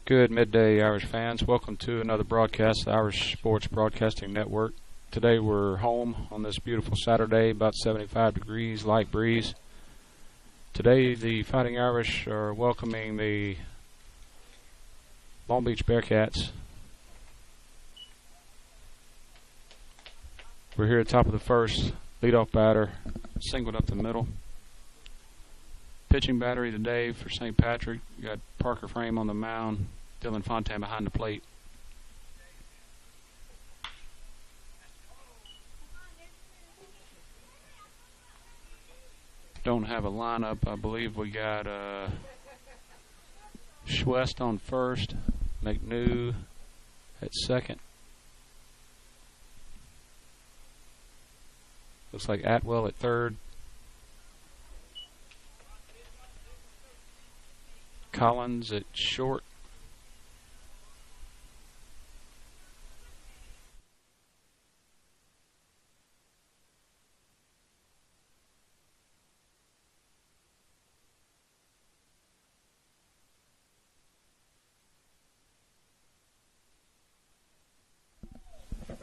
Good midday, Irish fans. Welcome to another broadcast, the Irish Sports Broadcasting Network. Today we're home on this beautiful Saturday, about 75 degrees, light breeze. Today the Fighting Irish are welcoming the Long Beach Bearcats. We're here at the top of the first. Leadoff batter, singled up the middle. Pitching battery today for St. Patrick. You got Parker Frame on the mound, Dylan Fontaine behind the plate. Don't have a lineup. I believe we got Spchs on first, McNew at second. Looks like Atwell at third. Collins at short.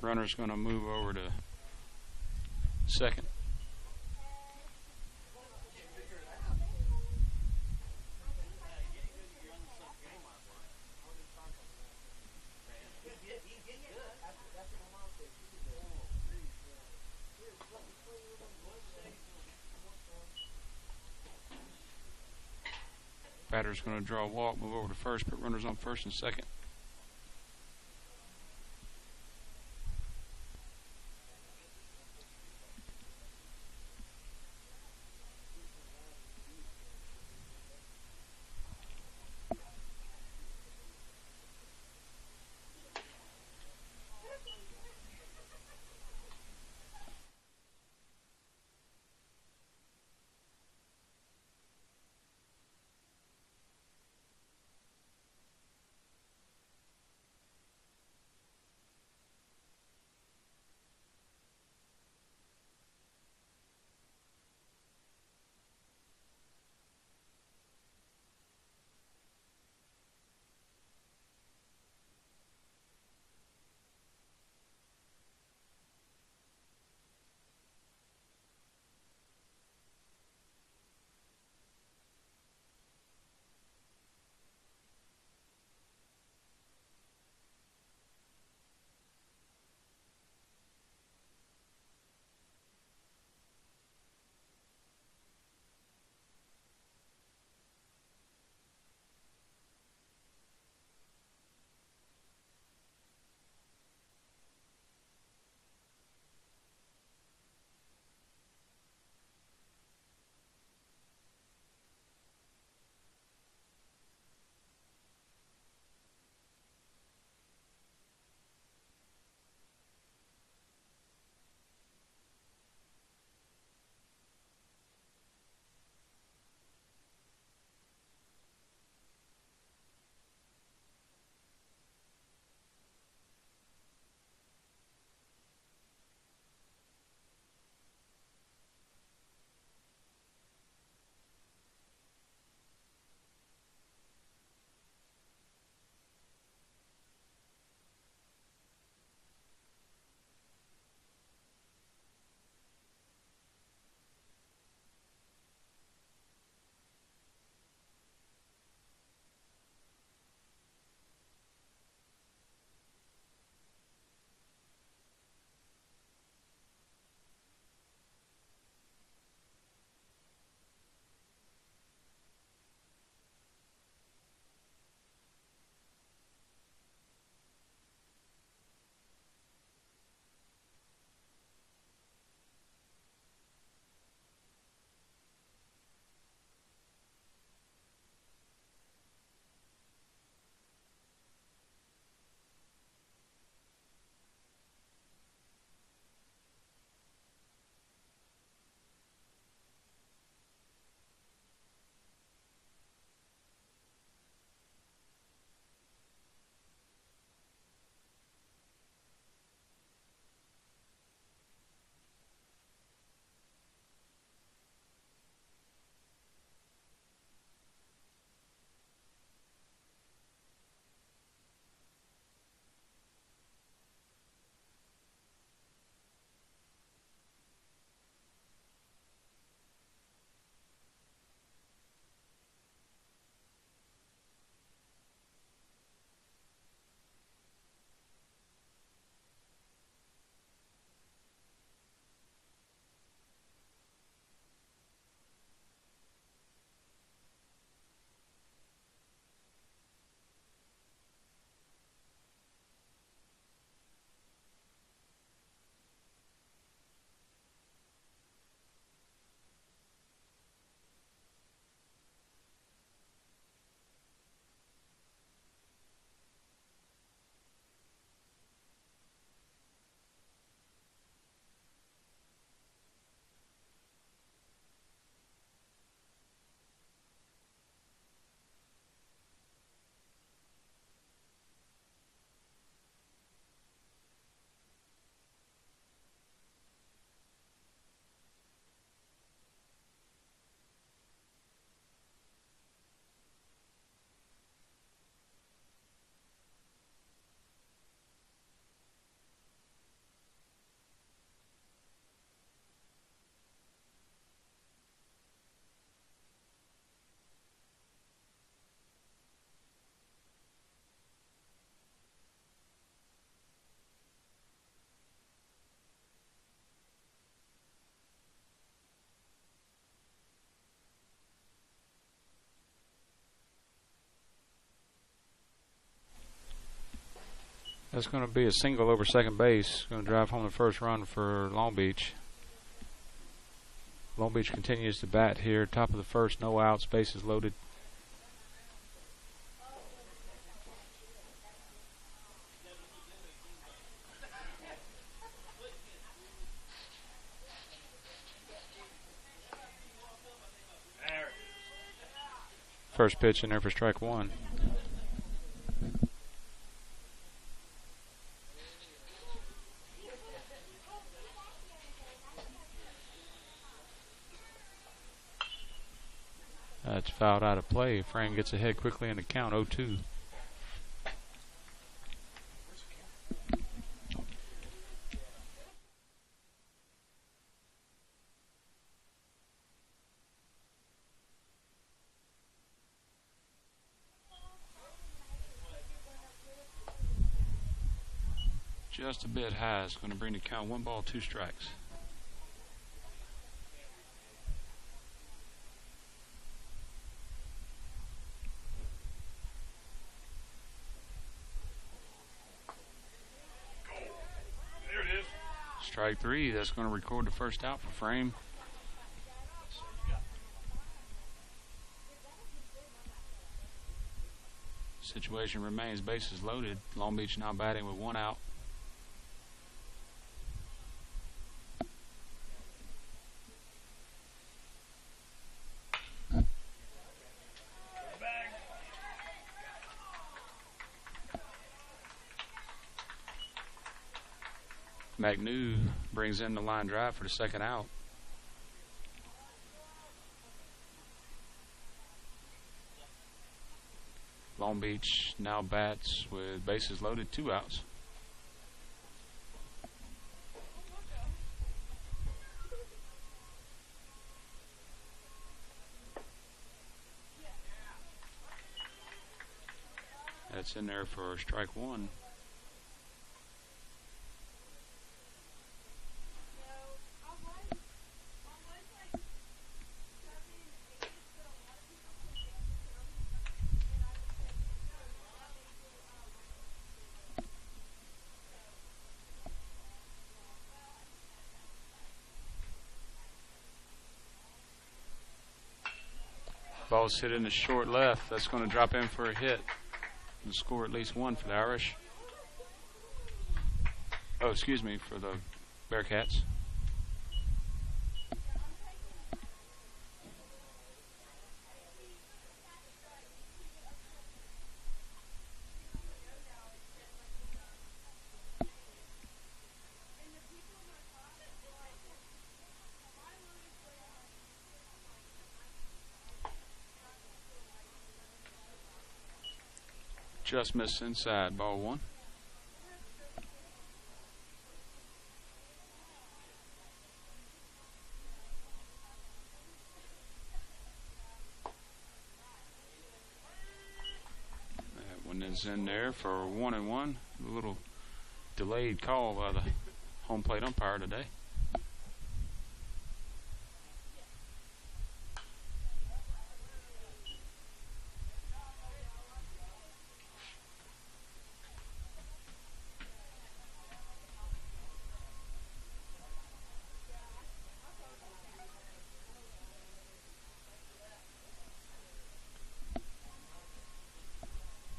Runner's going to move over to second. Batter's going to draw a walk, move over to first, put runners on first and second. That's going to be a single over second base. Going to drive home the first run for Long Beach. Long Beach continues to bat here. Top of the first, no outs, bases loaded. First pitch in there for strike one. That's fouled out of play. Frame gets ahead quickly in the count, 0-2. Just a bit high. It's going to bring the count 1 ball, 2 strikes. Strike 3. That's going to record the first out for Frame. Situation remains bases loaded. Long Beach now batting with 1 out. McNew brings in the line drive for the second out. Long Beach now bats with bases loaded, 2 outs. That's in there for strike 1. Ball's hit in the short left. That's going to drop in for a hit and score at least 1 for the Irish. Oh, excuse me, for the Bearcats. Just missed inside, ball 1. That one is in there for 1-1. A little delayed call by the home plate umpire today.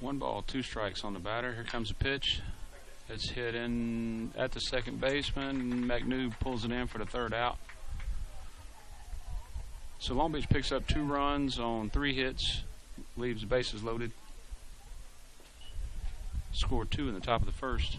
One ball, 2 strikes on the batter. Here comes a pitch. It's hit in at the second baseman. McNew pulls it in for the third out. So Long Beach picks up 2 runs on 3 hits, leaves the bases loaded. Scored 2 in the top of the first.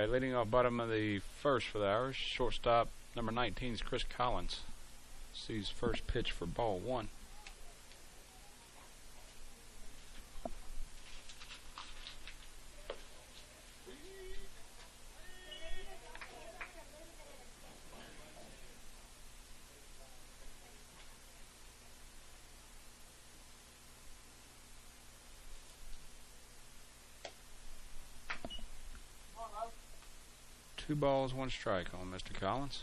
right, leading off bottom of the first for the Irish, shortstop number 19 is Chris Collins. Sees first pitch for ball one. Two balls, one strike on Mr. Collins.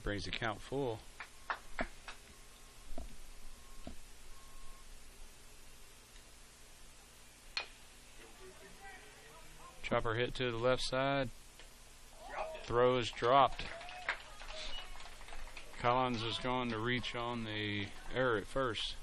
Brings the count full. Chopper hit to the left side. Throw is dropped. Collins is going to reach on the error at first.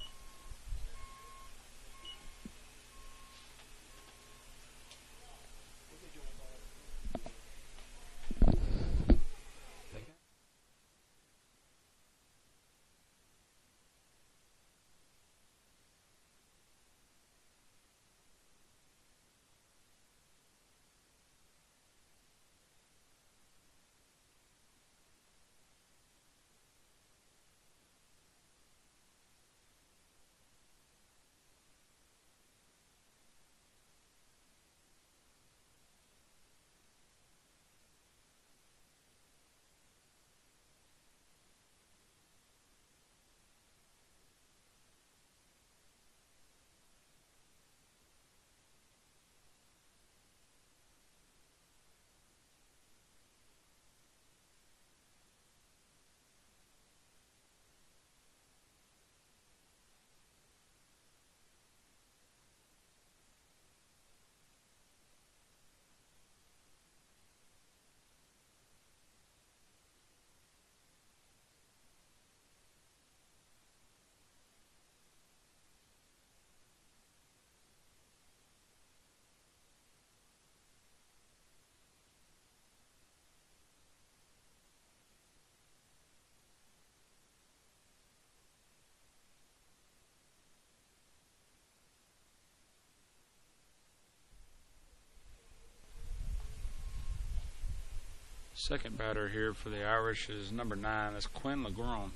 Second batter here for the Irish is number 9. That's Quinn LeGrone.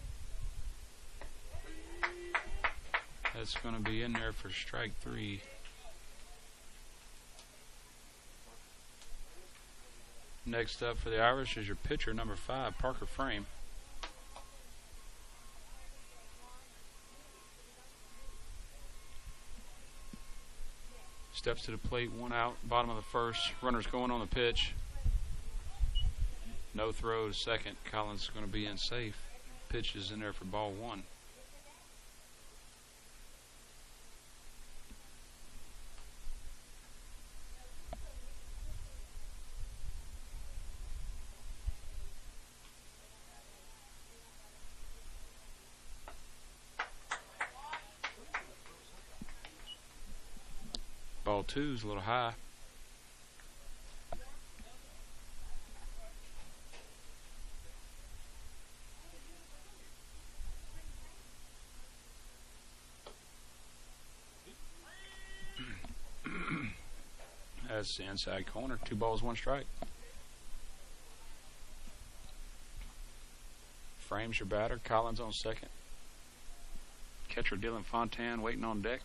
That's going to be in there for strike 3. Next up for the Irish is your pitcher, number 5, Parker Frame. Steps to the plate, one out, bottom of the first. Runners going on the pitch. No throw to second. Collins is going to be in safe. Pitch is in there for ball one. Ball two is a little high. That's the inside corner. 2 balls, 1 strike. Frames your batter. Collins on second. Catcher Dylan Fontan waiting on deck.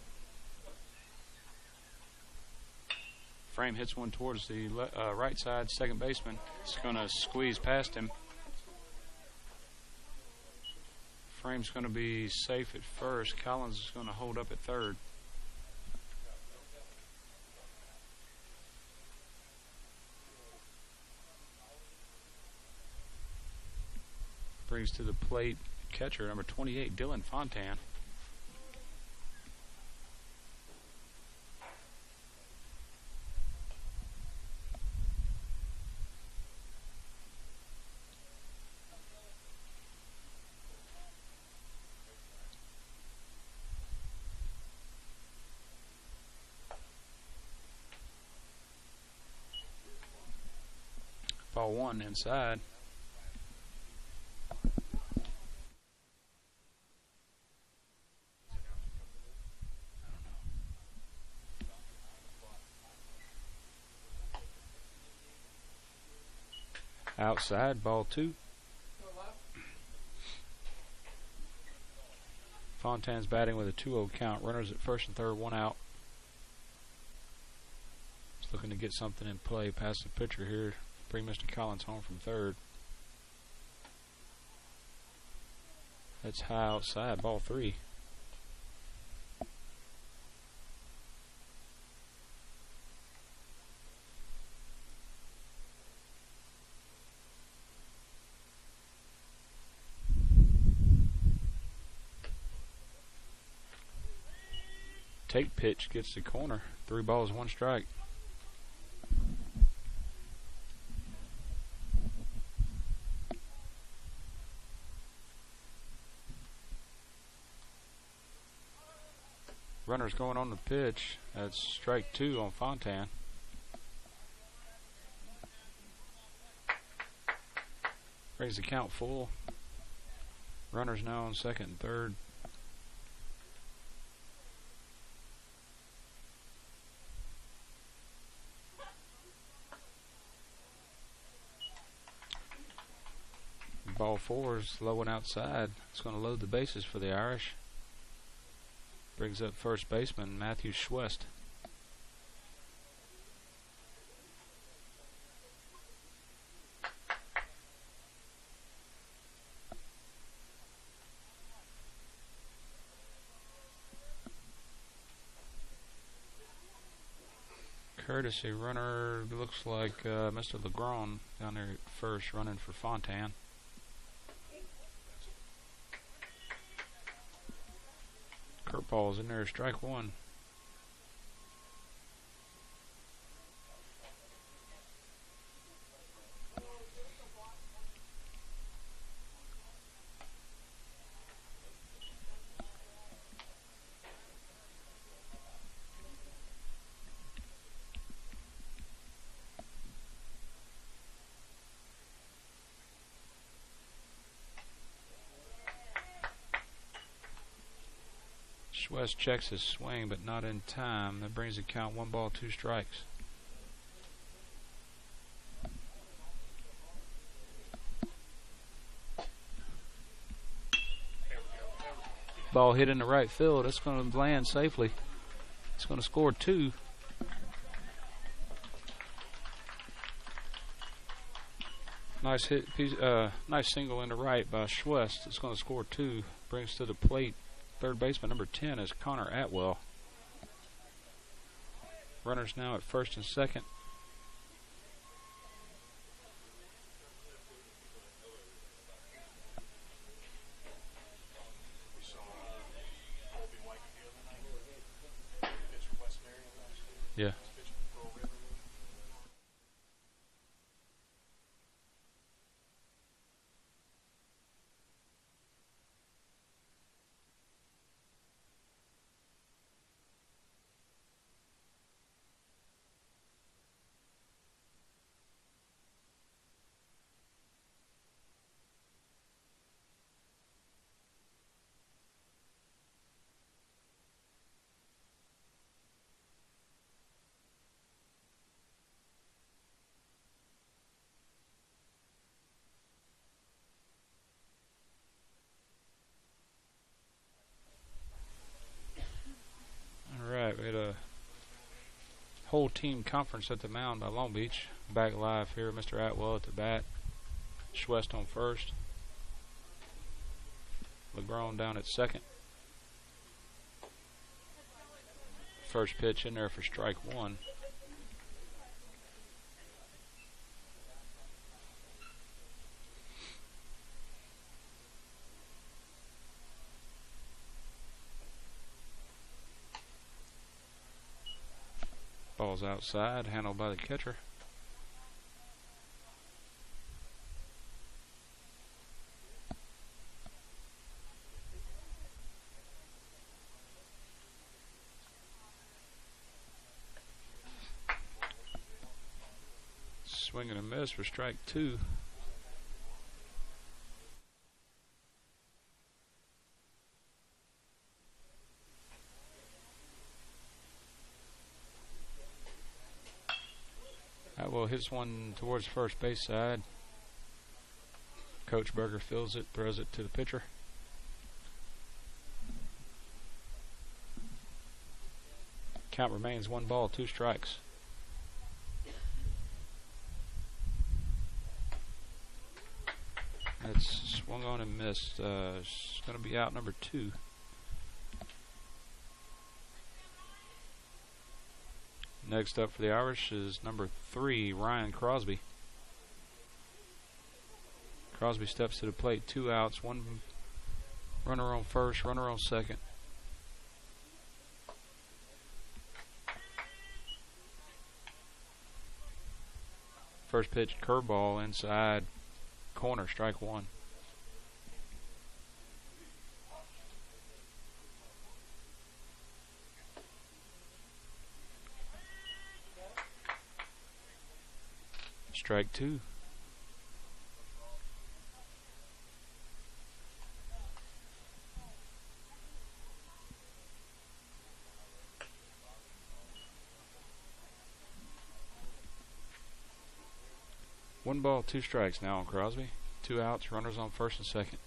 Frame hits one towards the right side. Second baseman is going to squeeze past him. Frame's going to be safe at first. Collins is going to hold up at third. Brings to the plate catcher number 28, Dylan Fontan. Ball one inside. Outside, ball two. Fontane's batting with a 2-0 count. Runners at first and third, one out. He's looking to get something in play past the pitcher here. Bring Mr. Collins home from third. That's high outside, ball three. Take pitch gets the corner. 3 balls, 1 strike. Runner's going on the pitch. That's strike 2 on Fontaine. Brings the count full. Runners now on second and third. Ball 4 is low and outside. It's going to load the bases for the Irish. Brings up first baseman Matthew Spchs. Courtesy runner looks like Mr. Legrand down there at first, running for Fontaine. Curveball's in there, strike 1. Spchs checks his swing, but not in time. That brings the count 1 ball, 2 strikes. Ball hit in the right field. It's going to land safely. It's going to score 2. Nice hit, nice single in the right by Spchs. It's going to score 2. Brings to the plate third baseman number 10 is Connor Atwell. Runners now at first and second. Yeah. We had a whole team conference at the mound by Long Beach. Back live here, Mr. Atwell at the bat. Spchs on first. Legrand down at second. First pitch in there for strike 1. Ball's outside, handled by the catcher. swing and a miss for strike 2. That will hit one towards first base side. Coach Berger fields it, throws it to the pitcher. Count remains 1 ball, 2 strikes. That's swung on and missed. It's going to be out number 2. Next up for the Irish is number 3, Ryan Crosby. Crosby steps to the plate, 2 outs, 1 runner on first, runner on second. First pitch, curveball inside corner, strike 1. Strike 2. One ball, 2 strikes now on Crosby. 2 outs, runners on first and second.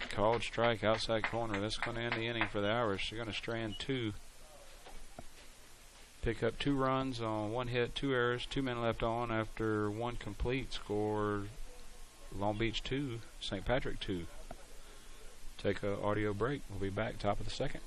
Called strike outside corner. That's going to end the inning for the Irish. They're going to strand 2. Pick up 2 runs on 1 hit, 2 errors, 2 men left on after 1 complete. Score Long Beach 2, St. Patrick 2. Take an audio break. We'll be back top of the second.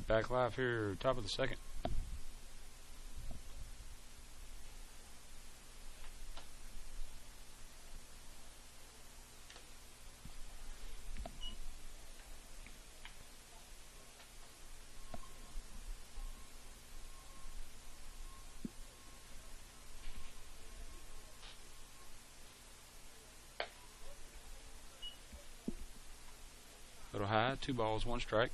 Back live here, top of the second. Little high, 2 balls, 1 strike.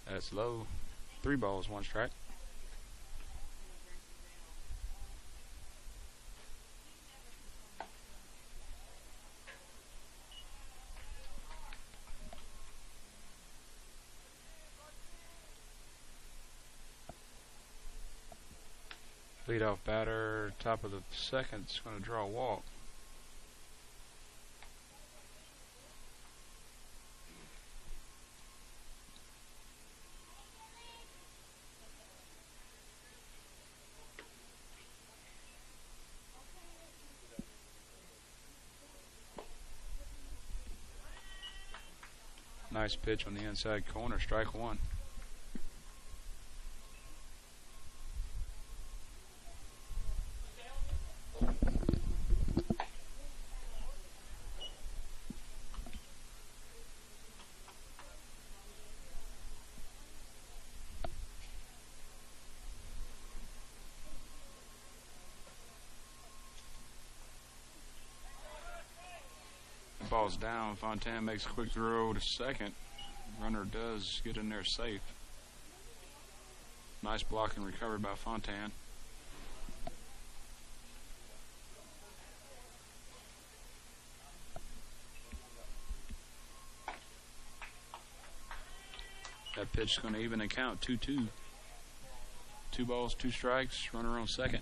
That's low. 3 balls, 1 strike. Leadoff batter, top of the second, is going to draw a walk. Nice pitch on the inside corner, strike one. Ball's down. Fontaine makes a quick throw to second. Runner does get in there safe. Nice block and recovered by Fontaine. That pitch is going to even and count 2-2. 2 balls, 2 strikes. Runner on second.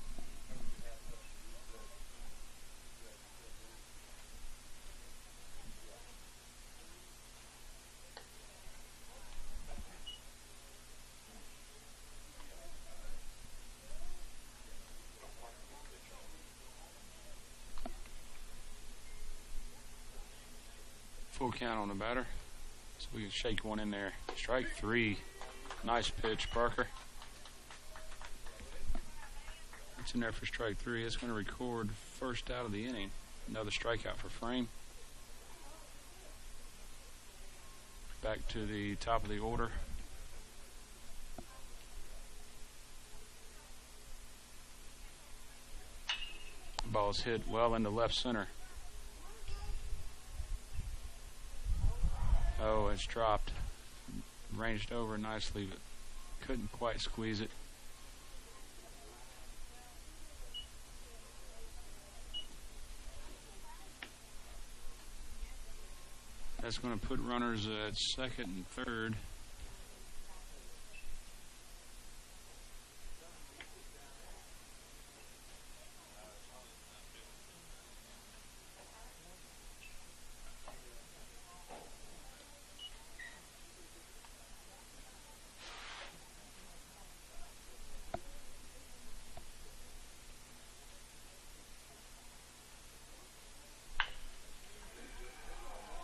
Full count on the batter, so we can shake one in there. Strike 3. Nice pitch, Parker. It's in there for strike 3. It's going to record first out of the inning. Another strikeout for Frame. Back to the top of the order. Ball's hit well into left center. Oh, it's dropped. Ranged over nicely, but couldn't quite squeeze it. That's going to put runners at second and third.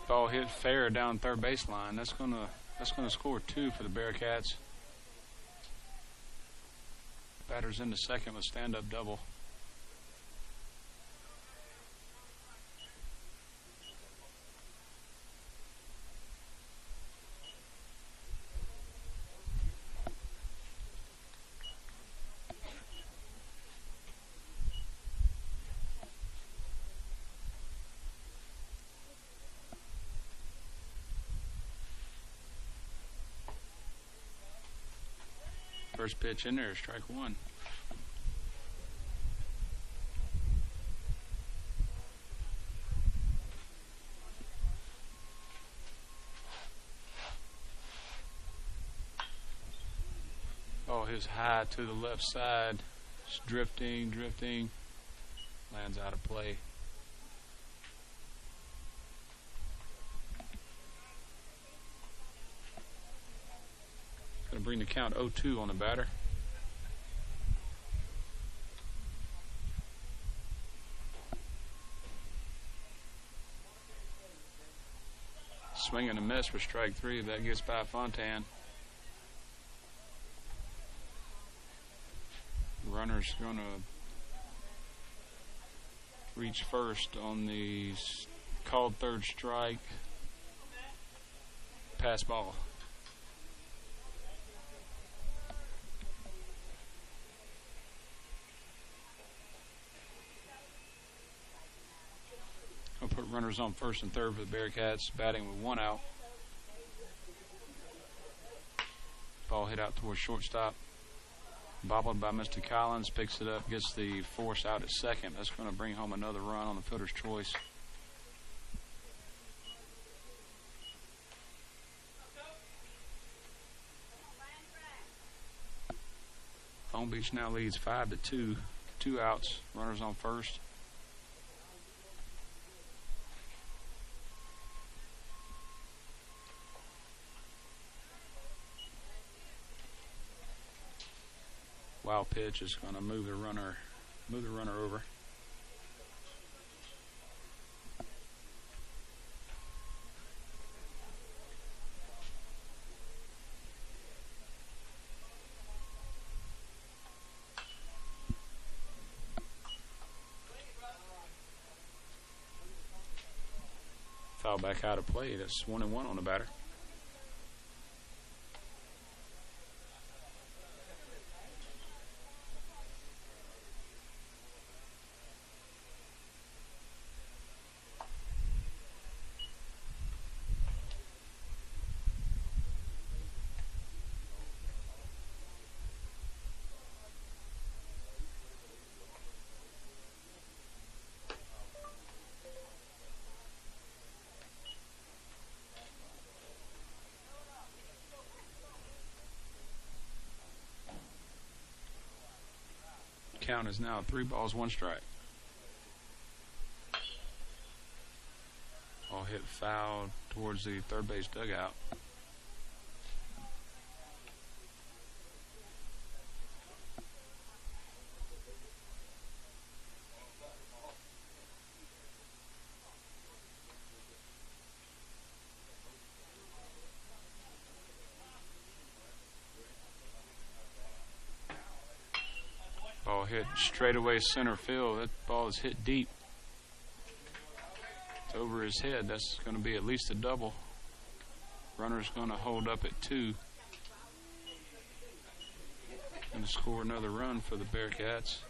Ball hit fair down third baseline. That's gonna score 2 for the Bearcats. Batter's into second with stand-up double. First pitch in there, strike 1. Oh, his high to the left side. It's drifting. Lands out of play. Going to bring the count 0-2 on the batter. Swing and a miss for strike 3. That gets by Fontaine. Runner's going to reach first on the called third strike. Pass ball. I'll put runners on first and third for the Bearcats, batting with 1 out. Ball hit out towards shortstop. Bobbled by Mr. Collins, picks it up, gets the force out at second. That's going to bring home another run on the fielder's choice. Long Beach now leads 5-2. 2 outs, runners on first. Wild pitch is going to move the runner over. foul back out of play. That's 1-1 on the batter. Count is now 3 balls, 1 strike. Ball hit foul towards the third base dugout. Ball hit straightaway center field. That ball is hit deep. It's over his head. That's going to be at least a double. Runner's going to hold up at 2. Going to score another run for the Bearcats.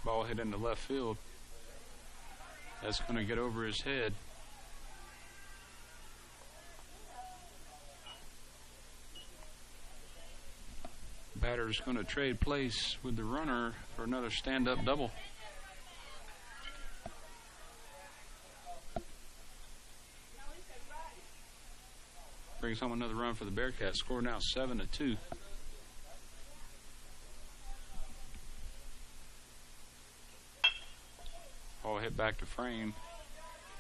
Ball hit into left field. That's going to get over his head. Batter's going to trade place with the runner for another stand-up double. Brings home another run for the Bearcats. Score now 7-2. Ball hit back to frame.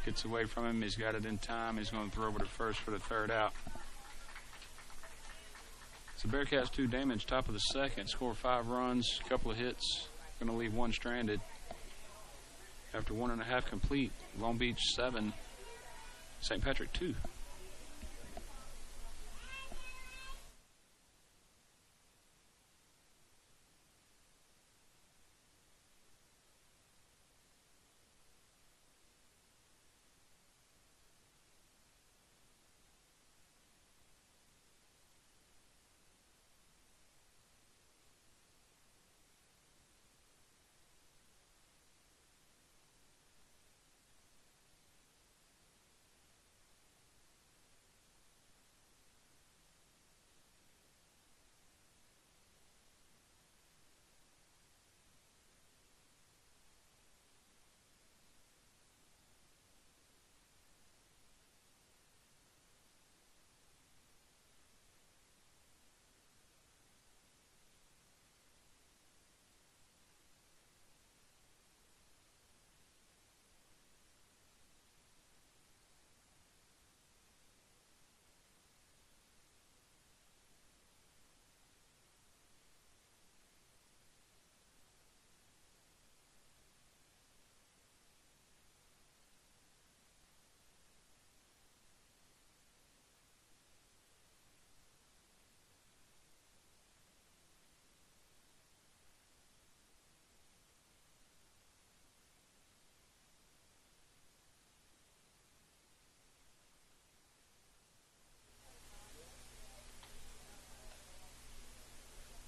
Gets away from him. He's got it in time. He's going to throw over to first for the third out. So Bearcats 2 damage, top of the second. Score 5 runs, couple of hits. Going to leave 1 stranded. After 1.5 complete, Long Beach 7, St. Patrick 2.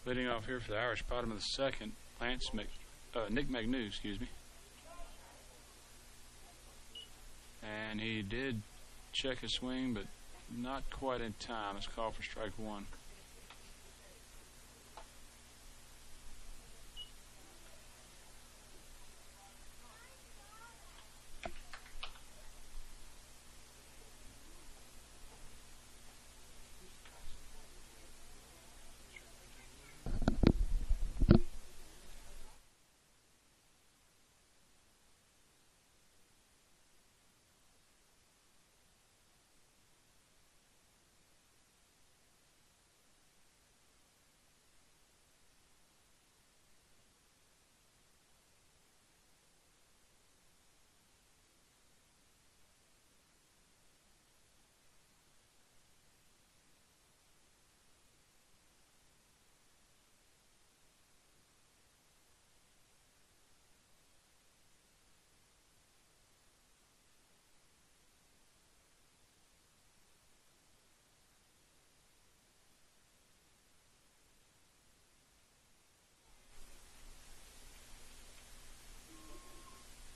Leading off here for the Irish, bottom of the second, Nick McNew, excuse me. And he did check his swing, but not quite in time. It's called for strike 1.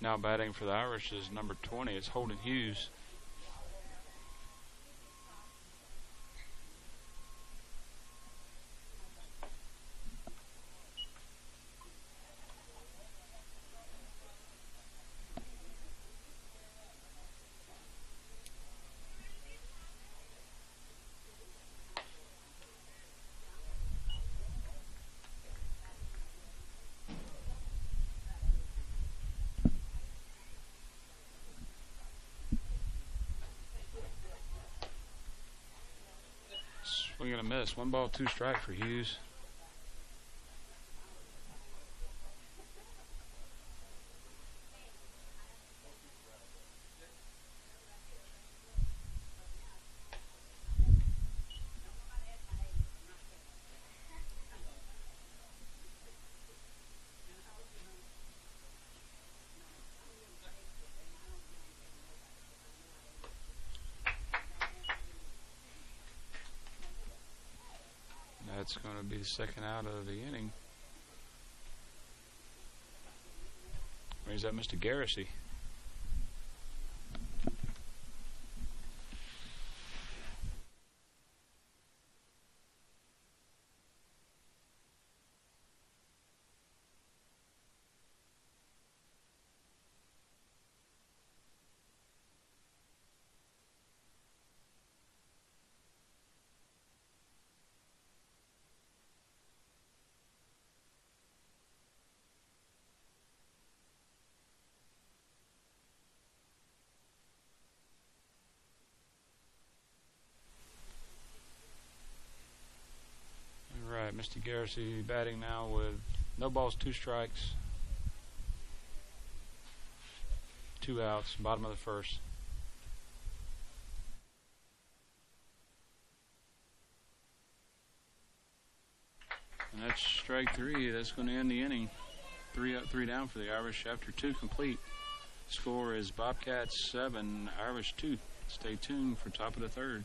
Now batting for the Irish is number 20. It's Holden Hughes. Swing and a miss. 1 ball, 2 strike for Hughes. That's going to be the second out of the inning. Brings up Mr. Garrissey. Mr. Garrissey batting now with no balls, 2 strikes, 2 outs, bottom of the first. And that's strike 3. That's going to end the inning. 3 up, 3 down for the Irish after 2 complete. Score is Bobcats 7, Irish 2. Stay tuned for top of the third.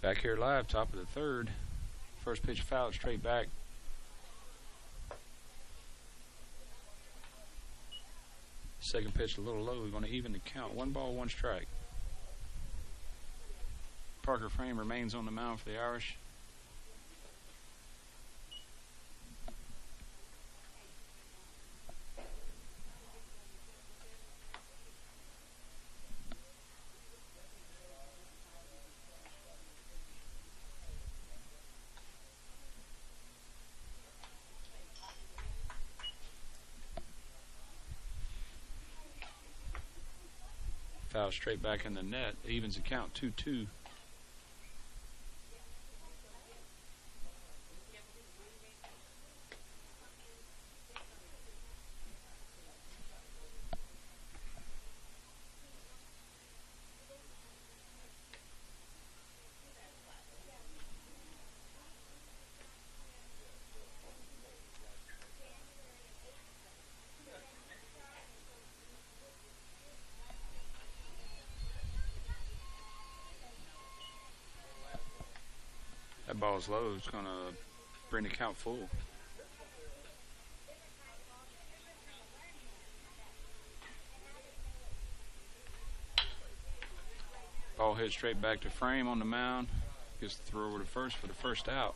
Back here live, top of the third. First pitch foul, straight back. Second pitch a little low. We're going to even the count. 1 ball, 1 strike. Parker Frame remains on the mound for the Irish. foul straight back in the net. Evens the count 2-2. That ball's low. It's going to bring the count full. Ball hit straight back to Frame on the mound. Gets the throw over to first for the first out.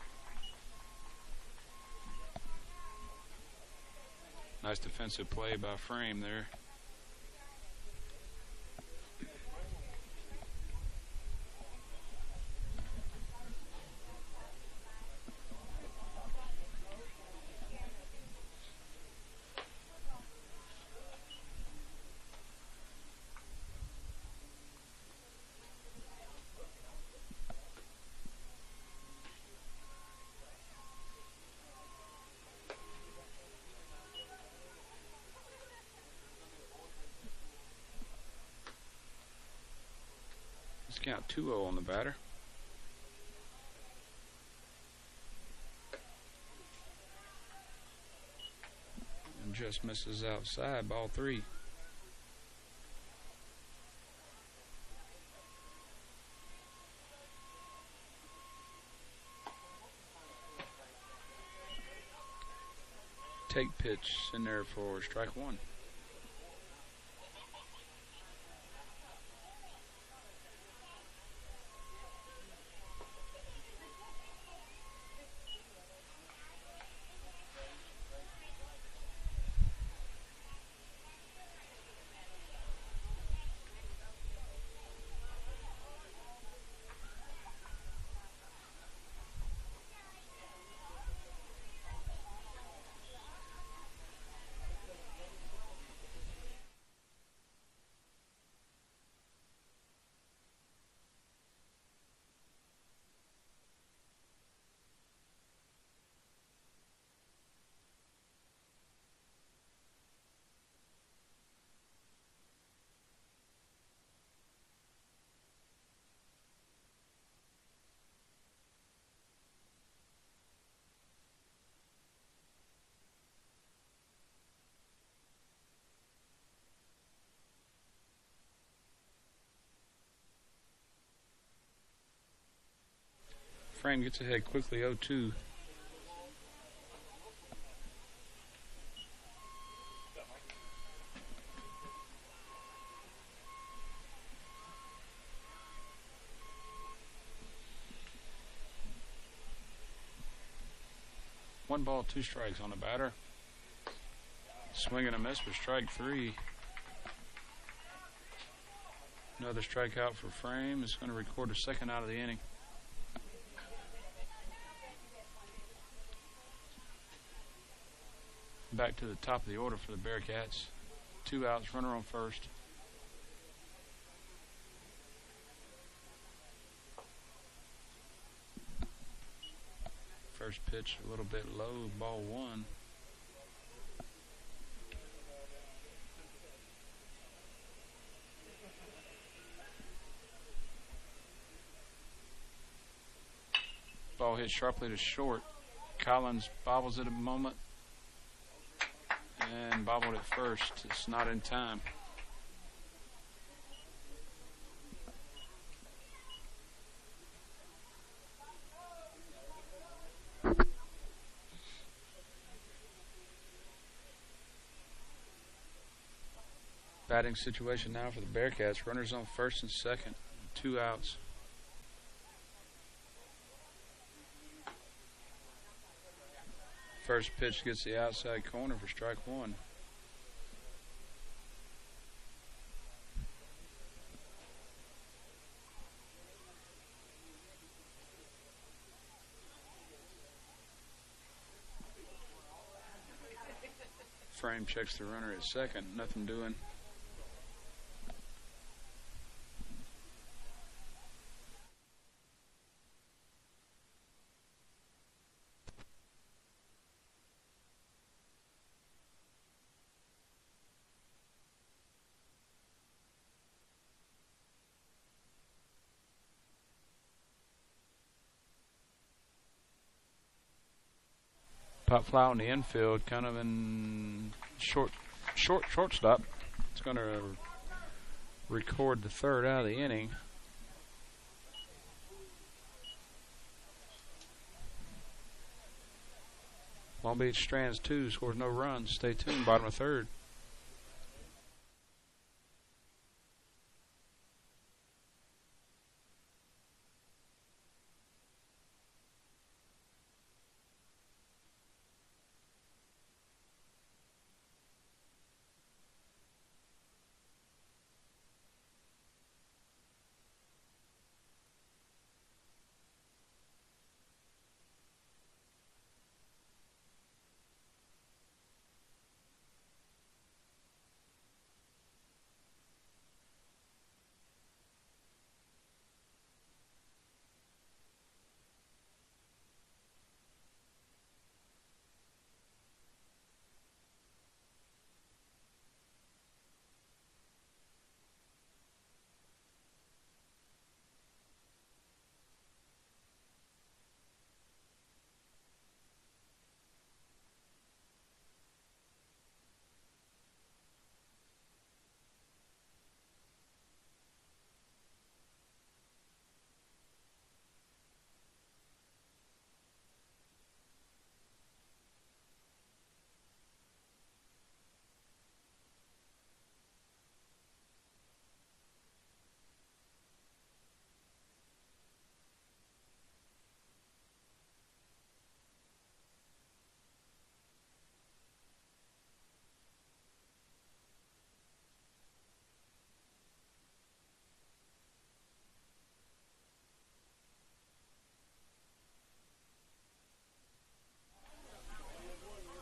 Nice defensive play by Frame there. Count 2-0 on the batter. And just misses outside, ball 3. Take pitch in there for strike 1. Frame gets ahead quickly, 0-2. One ball, 2 strikes on the batter. Swing and a miss for strike 3. Another strikeout for Frame. It's going to record the second out of the inning. Back to the top of the order for the Bearcats. 2 outs, runner on first. First pitch a little bit low, ball 1. Ball hit sharply to short. Collins bobbles it a moment and bobbled it first. It's not in time. Batting situation now for the Bearcats. Runners on first and second. 2 outs. First pitch gets the outside corner for strike 1. Frame checks the runner at second. Nothing doing. Pop fly on the infield, kind of in shortstop. It's going to record the third out of the inning. Long Beach Strands 2 scores no runs. Stay tuned, bottom of third.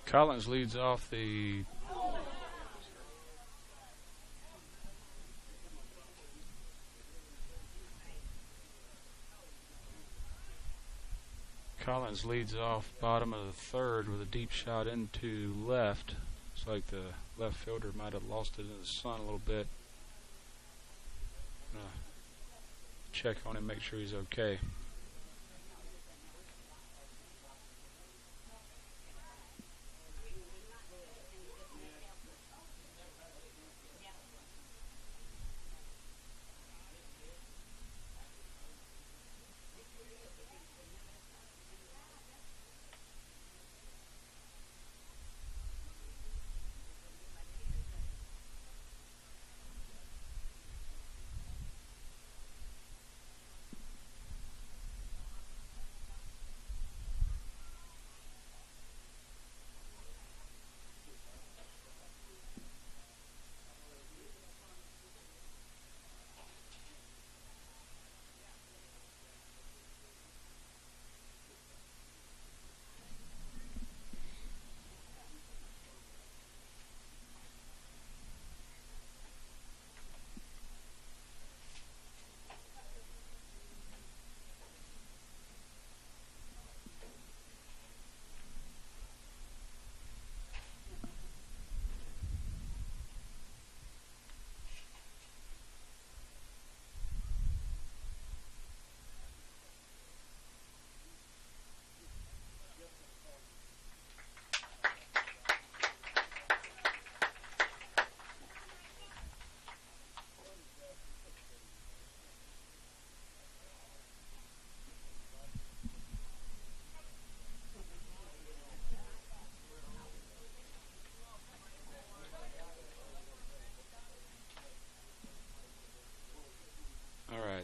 Collins leads off the bottom of the third with a deep shot into left. Looks like the left fielder might have lost it in the sun a little bit. Check on him, make sure he's okay.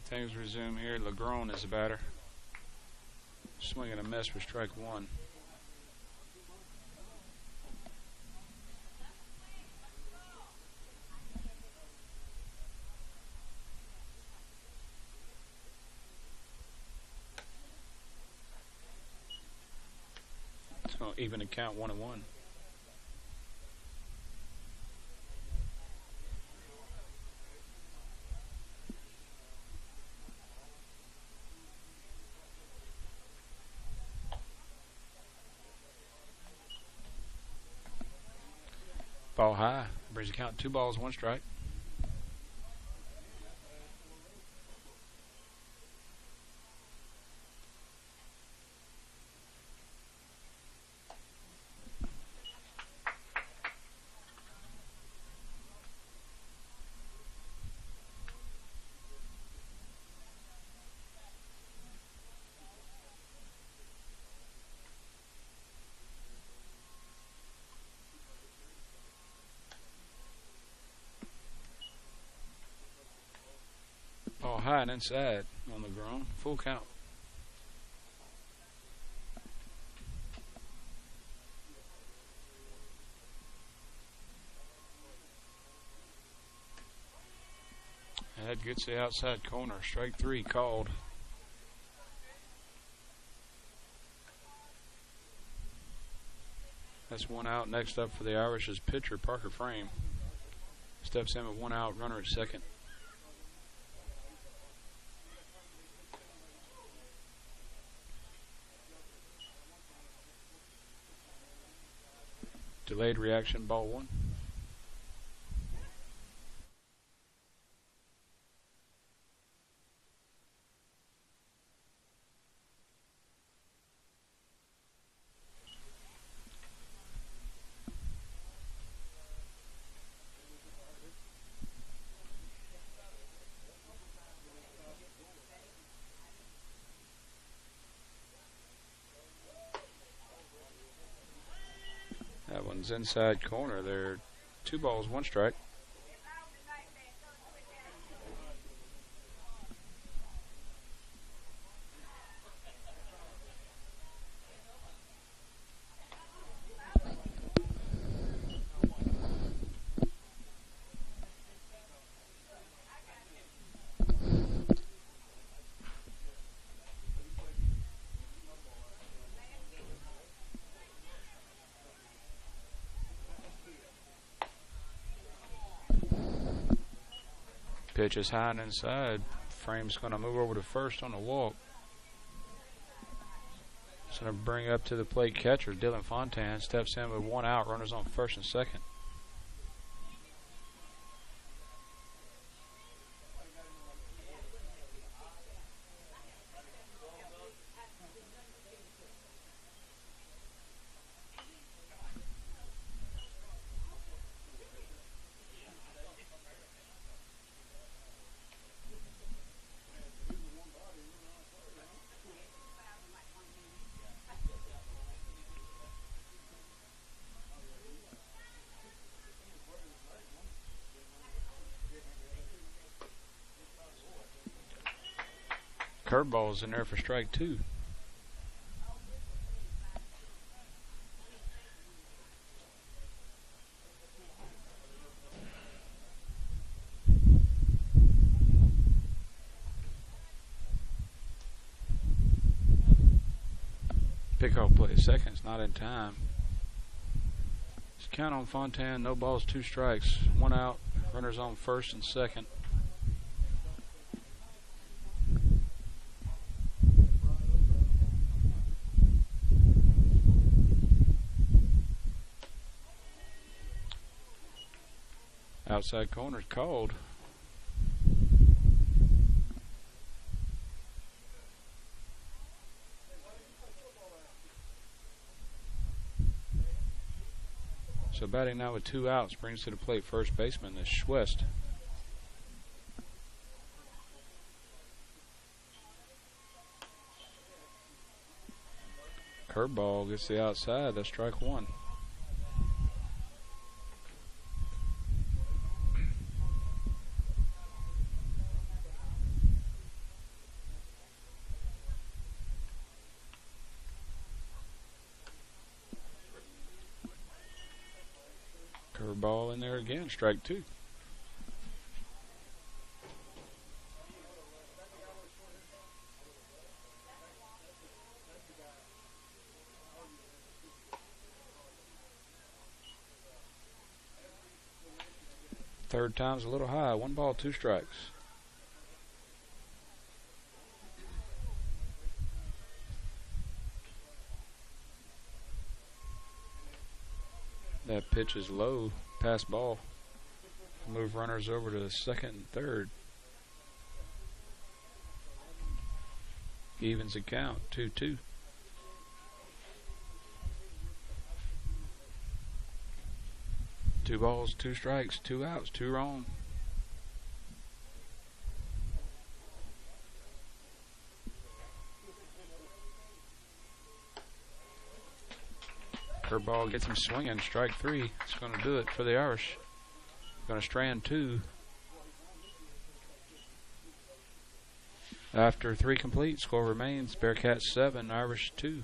Things resume here. Legron is the batter. Swing and a miss for strike one. It's going to even the count 1-1. Ball high. Brings the count 2 balls, 1 strike. Ball high and inside on the ground. Full count. And that gets the outside corner. Strike 3 called. That's 1 out. Next up for the Irish is pitcher Parker Frame. Steps in with 1 out, runner at second. Delayed reaction, ball 1. That one's inside corner there. 2 balls, 1 strike. Pitch is high and inside. Frame's going to move over to first on the walk. It's going to bring up to the plate catcher, Dylan Fontan. Steps in with 1 out. Runners on first and second. Curveball's in there for strike 2. Pickoff play seconds, not in time. Just count on Fontan. No balls, 2 strikes. 1 out. Runners on first and second. Outside corner's called. So batting now with 2 outs brings to the plate first baseman is Spchs. Curveball gets the outside. That's strike 1. Curveball in there again, strike 2. Third time's a little high. 1 ball, 2 strikes. That pitch is low, pass ball. Move runners over to the second and third. Evens the count, 2-2. Two balls, 2 strikes, 2 outs, 2 wrong. Curveball gets him swinging, strike 3. It's going to do it for the Irish. Going to strand 2. After 3 complete, score remains Bearcats 7, Irish 2.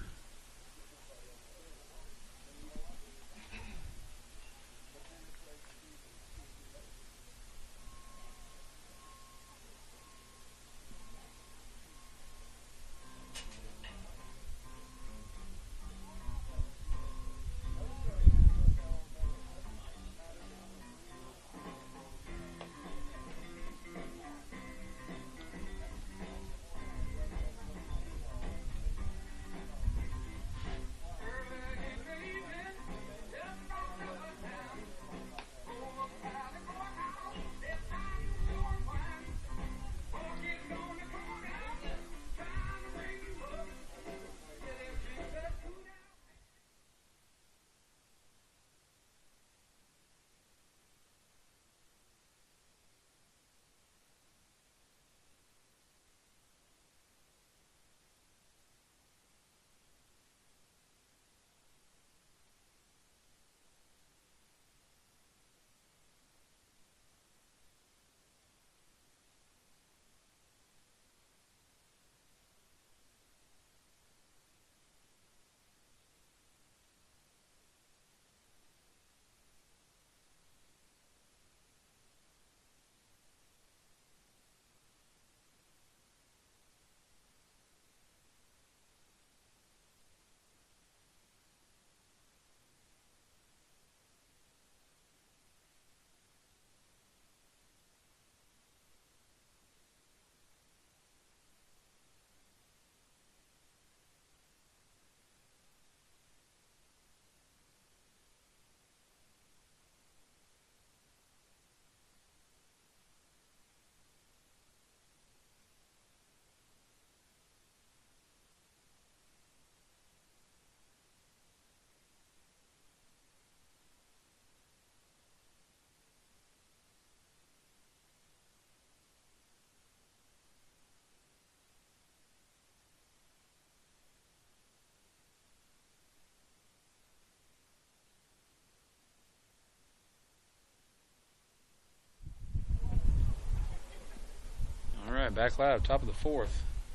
Alright, back live, top of the 4th.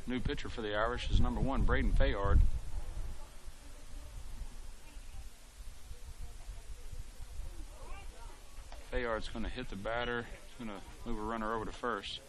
New pitcher for the Irish is number 1, Braden Fayard. Fayard's going to hit the batter. He's going to move a runner over to first.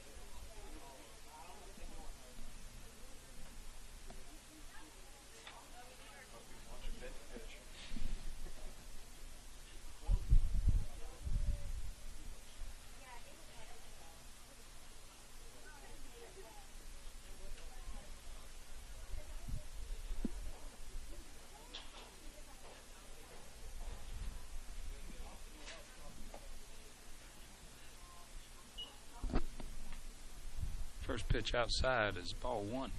First pitch outside is ball 1.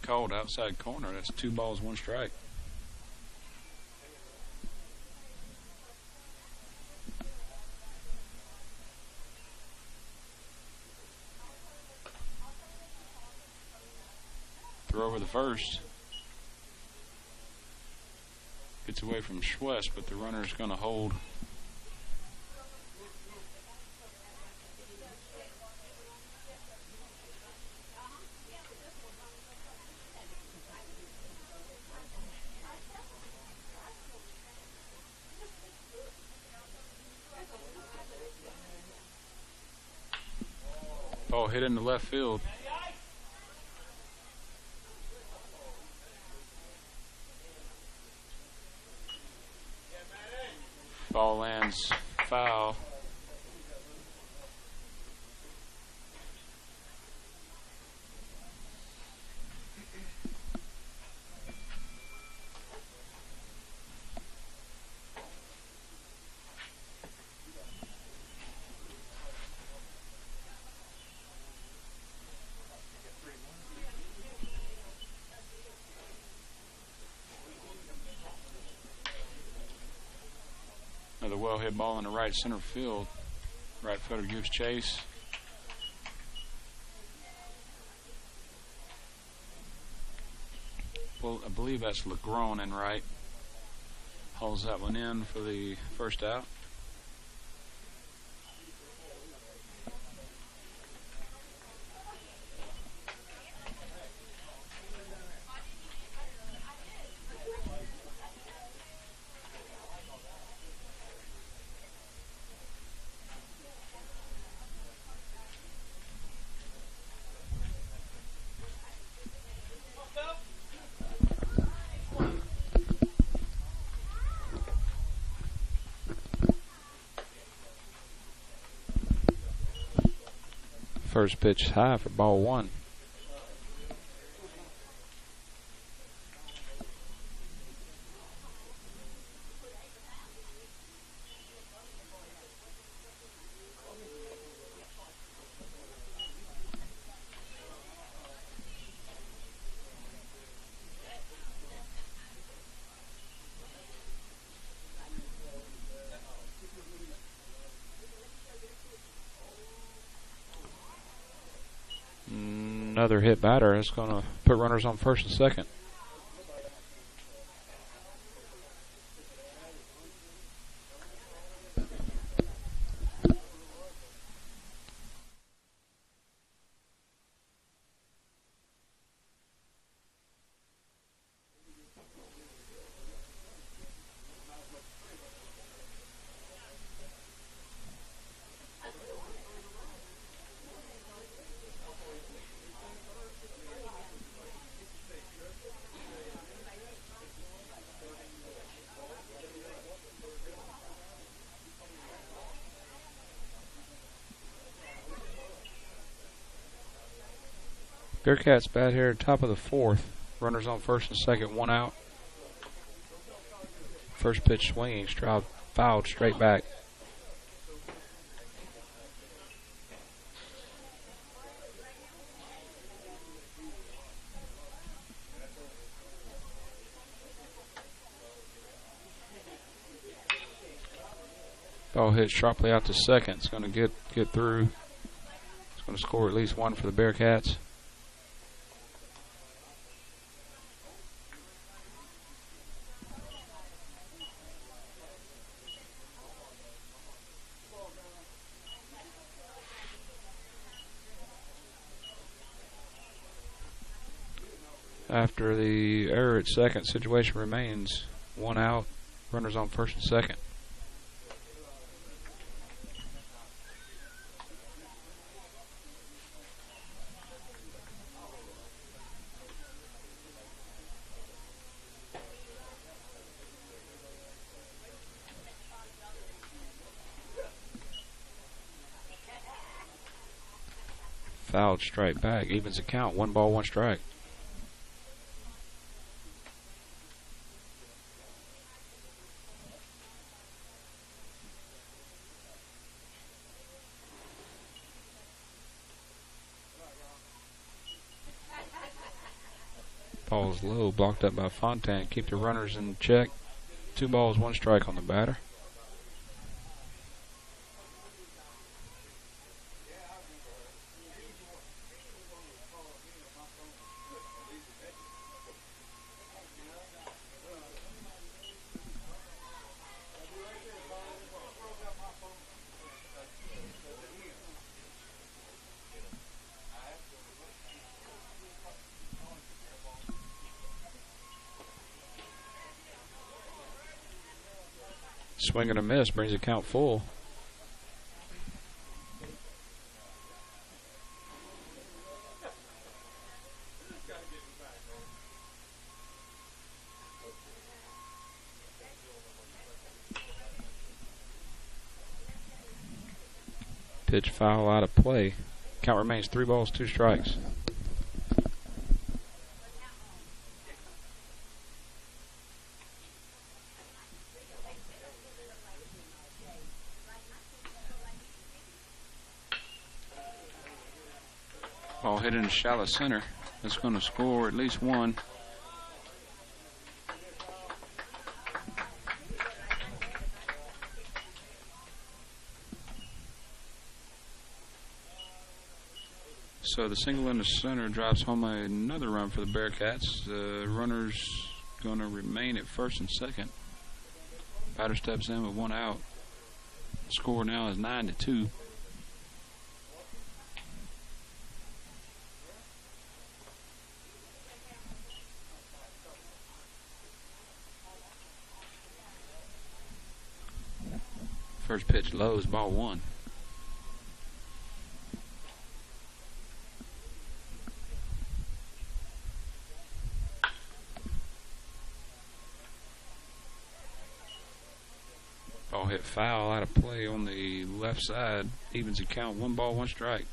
Called outside corner. That's 2 balls, 1 strike. Throw over the first. Gets away from Spchs, but the runner's going to hold. Ball hit into left field. Ball lands foul. well hit ball in the right center field. Right fielder gives chase. Well, I believe that's LeGrone in right. Hauls that one in for the first out. First pitch high for ball one. Another hit batter is going to put runners on first and second. Bearcats bat here, top of the fourth. Runners on first and second, one out. First pitch swinging, Stroud fouled straight back. Ball hit sharply out to second. It's going to get through. It's going to score at least one for the Bearcats. After the error at second, situation remains one out, runners on first and second. Fouled straight back, evens the count, 1 ball, 1 strike. Ball's low, blocked up by Fontaine. Keep the runners in check. 2 balls, 1 strike on the batter. Swing and a miss brings the count full. Pitch foul out of play. Count remains 3 balls, 2 strikes. Ball hit into shallow center. That's going to score at least 1. So the single in the center drives home another run for the Bearcats. The runner's going to remain at first and second. Batter steps in with one out. The score now is 9-2. First pitch low is ball one. Ball hit foul out of play on the left side. Evens the count. 1 ball, 1 strike.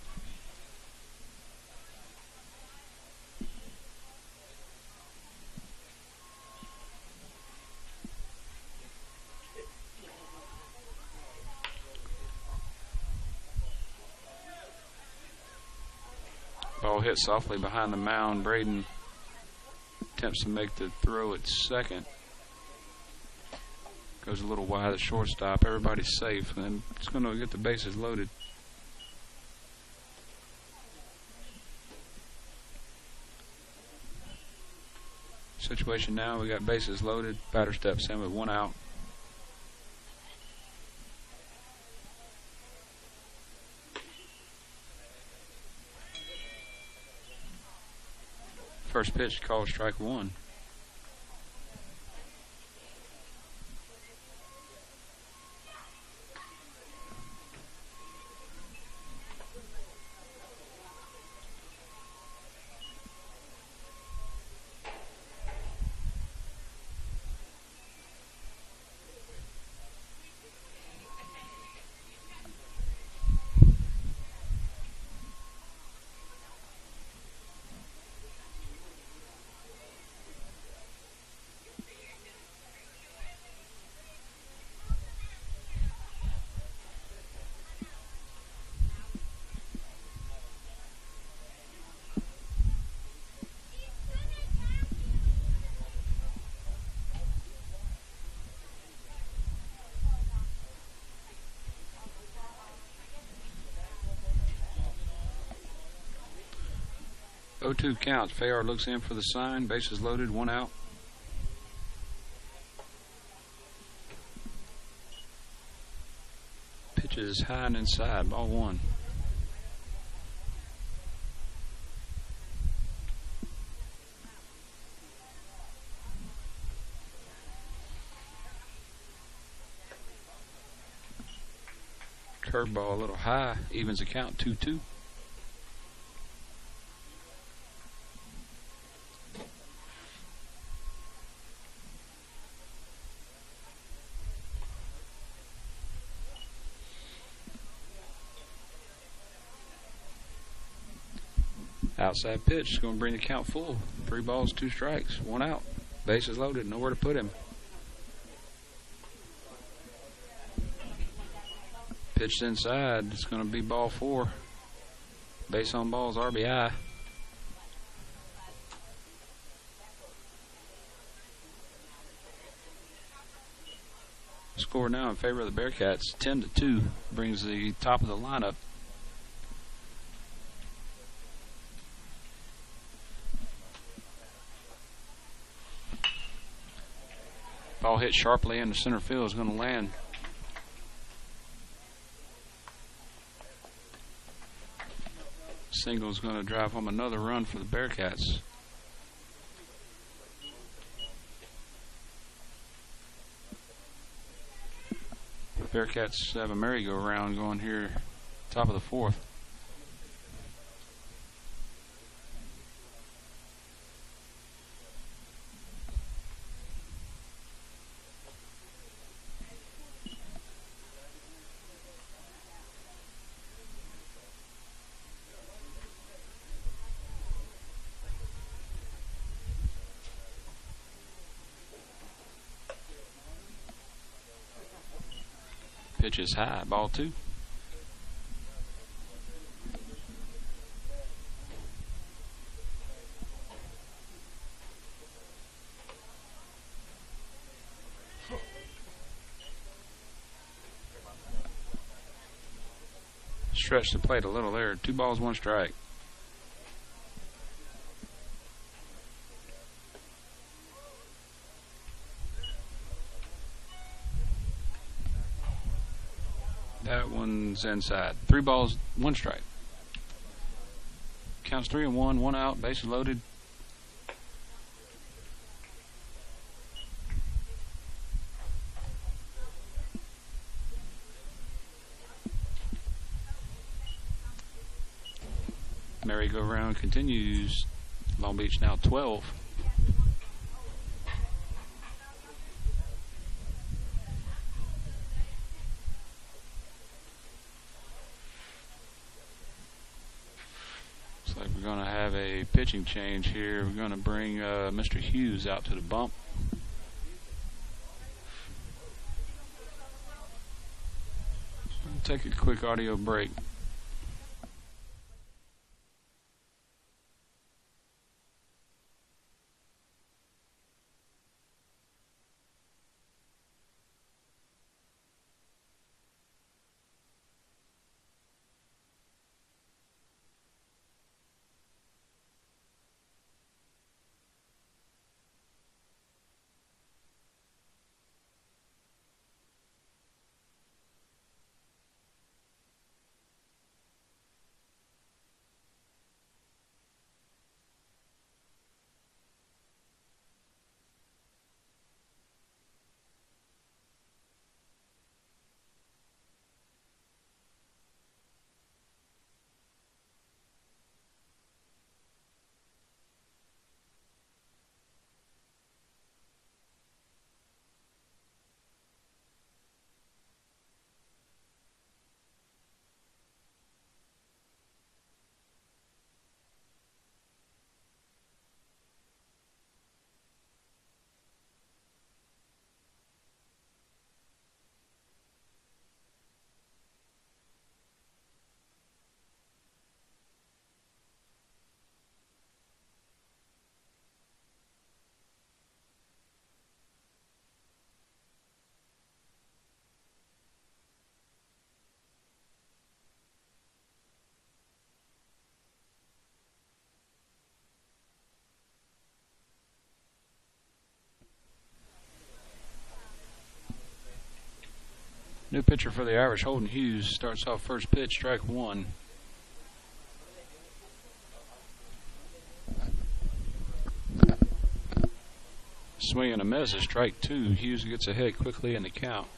Ball hit softly behind the mound. Braden attempts to make the throw at second. Goes a little wide at shortstop. Everybody's safe, and it's going to get the bases loaded. Situation now, we got bases loaded. Batter steps in with 1 out. First pitch called strike 1. Oh, 2 counts. Fayard looks in for the sign. Bases loaded, 1 out. Pitches high and inside. Ball 1. Curveball a little high. Evens the count, 2-2. Outside pitch is going to bring the count full. 3 balls, 2 strikes, 1 out. Bases loaded, nowhere to put him. Pitched inside, it's going to be ball 4. Base on balls, RBI. Score now in favor of the Bearcats, 10-2, brings the top of the lineup. Ball hit sharply into center field is going to land. Single is going to drive home another run for the Bearcats. The Bearcats have a merry-go-round going here, top of the 4th. Pitch is high, ball 2. Stretch the plate a little there. 2 balls, 1 strike. That one's inside. 3 balls, 1 strike. Counts 3-1, 1 out, bases loaded. Merry-go-round continues. Long Beach now 12. Looks like we're going to have a pitching change here. We're going to bring Mr. Hughes out to the bump. We'll take a quick audio break. New pitcher for the Irish, Holden Hughes, starts off first pitch, strike 1. Swing and a miss is strike 2. Hughes gets ahead quickly in the count.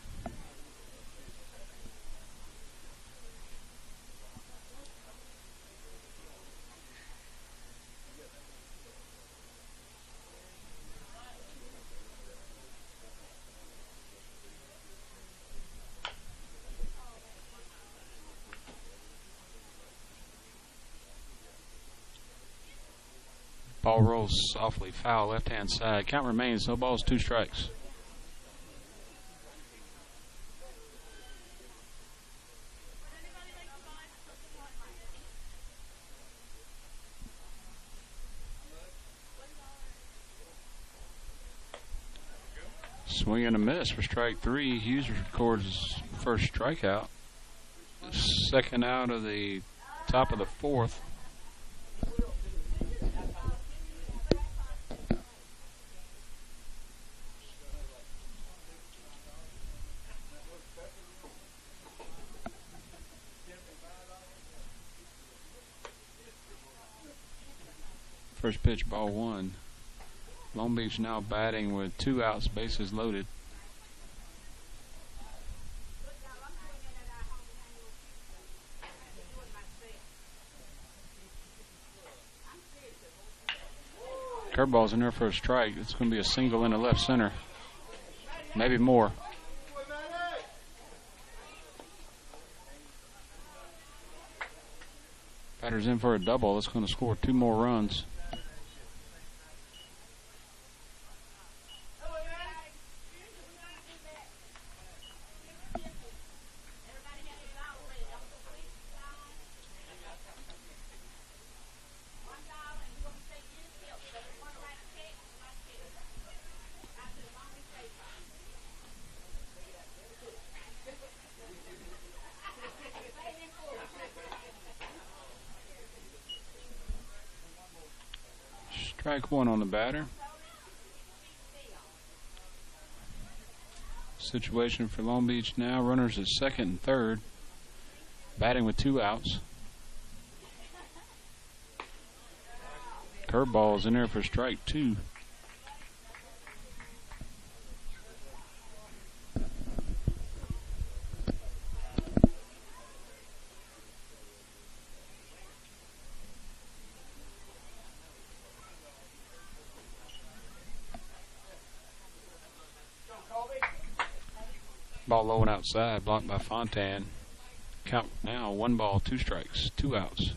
Ball rolls softly foul left-hand side. Count remains, no balls, 2 strikes. Swing and a miss for strike 3. Hughes records his first strikeout. Second out of the top of the 4th. First pitch, ball 1. Long Beach now batting with 2 outs, bases loaded. Curveball's in there for a strike. It's going to be a single into left center. Maybe more. Batter's in for a double. That's going to score 2 more runs. Strike 1 on the batter. Situation for Long Beach now. Runners at second and third. batting with 2 outs. Curveball's in there for strike 2. Ball low and outside, blocked by Fontan. Count now 1 ball, 2 strikes, 2 outs.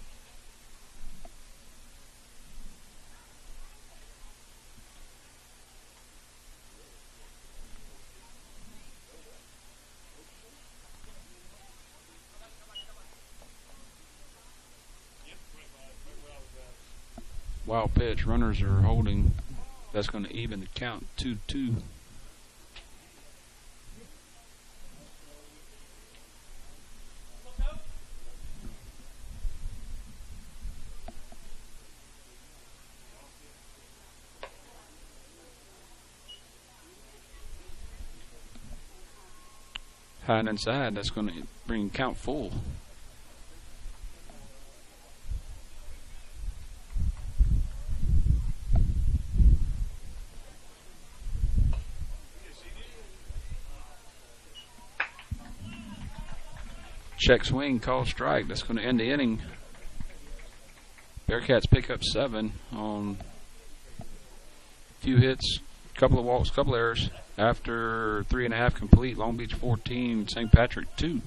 Wild pitch, runners are holding. That's going to even the count 2-2. High and inside, that's going to bring count full. Check swing, call strike. That's going to end the inning. Bearcats pick up 7 on a few hits, couple of walks, couple errors. After 3.5 complete, Long Beach 14, St. Patrick 2.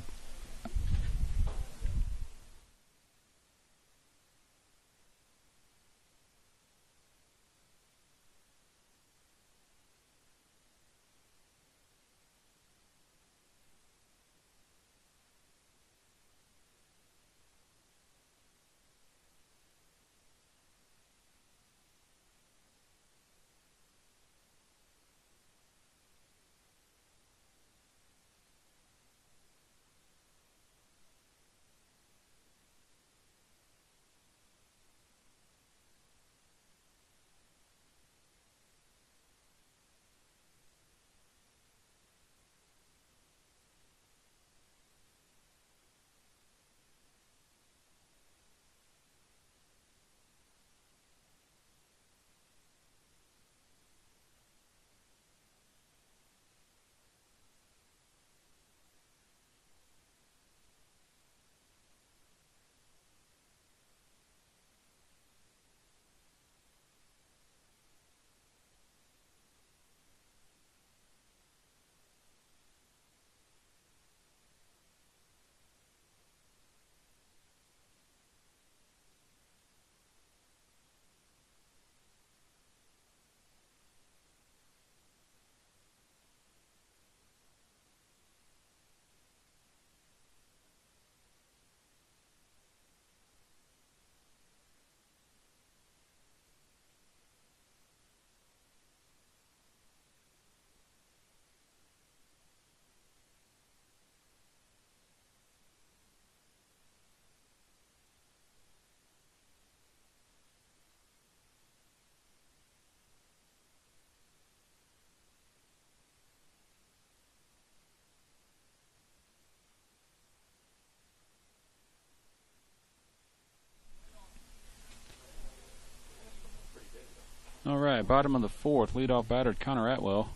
All right, bottom of the 4th, leadoff batter Connor Atwell.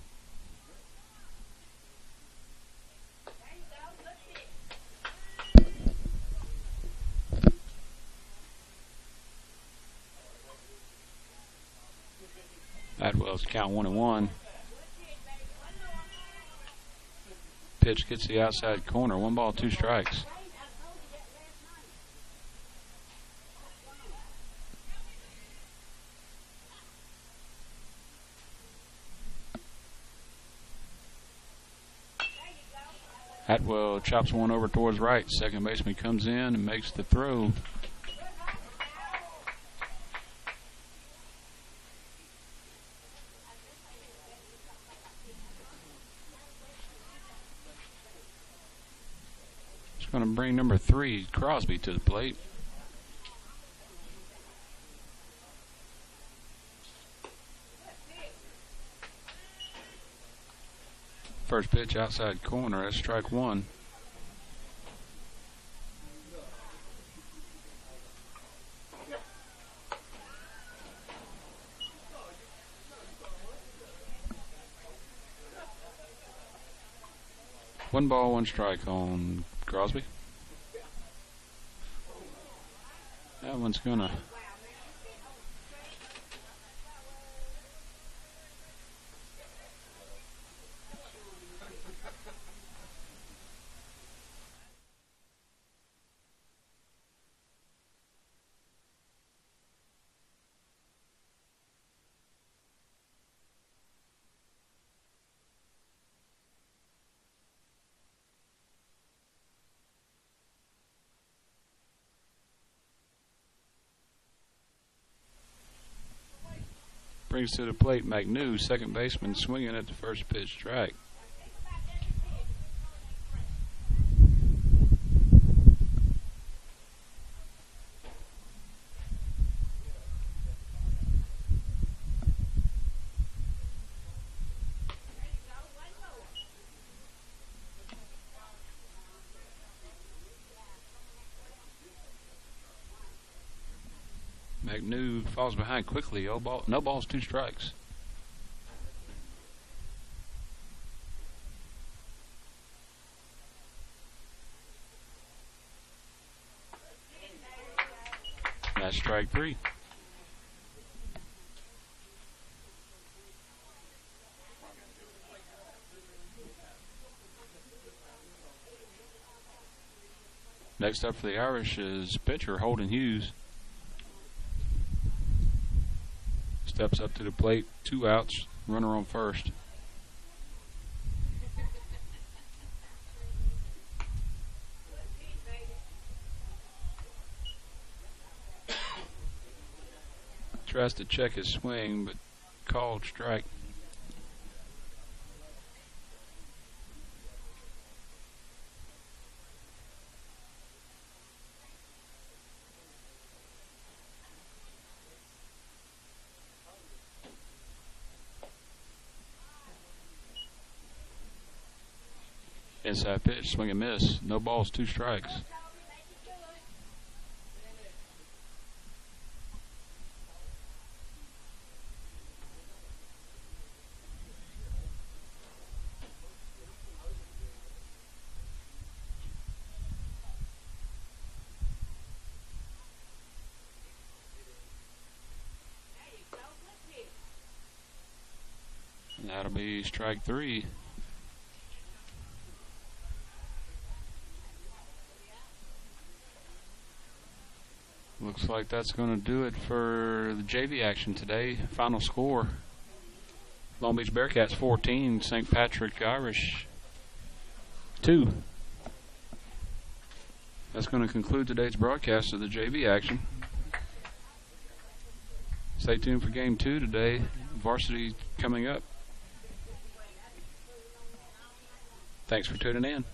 Atwell's count 1-1. Pitch gets the outside corner. 1 ball, 2 strikes. Atwell chops one over towards right. Second baseman comes in and makes the throw. It's going to bring number 3, Crosby, to the plate. First pitch outside corner. That's strike 1. One ball, one strike on Crosby. That one's gonna. Brings to the plate McNew, second baseman, swinging at the first pitch strike. McNew falls behind quickly. No balls, two strikes. That's strike three. Next up for the Irish is pitcher Holden Hughes. Steps up to the plate, 2 outs, runner on first. Tries to check his swing, but called strike. Inside pitch, swing and miss. No balls, two strikes. And that'll be strike three. Looks like that's going to do it for the JV action today. Final score, Long Beach Bearcats 14, St. Patrick Irish 2. That's going to conclude today's broadcast of the JV action. Stay tuned for game 2 today. Varsity coming up. Thanks for tuning in.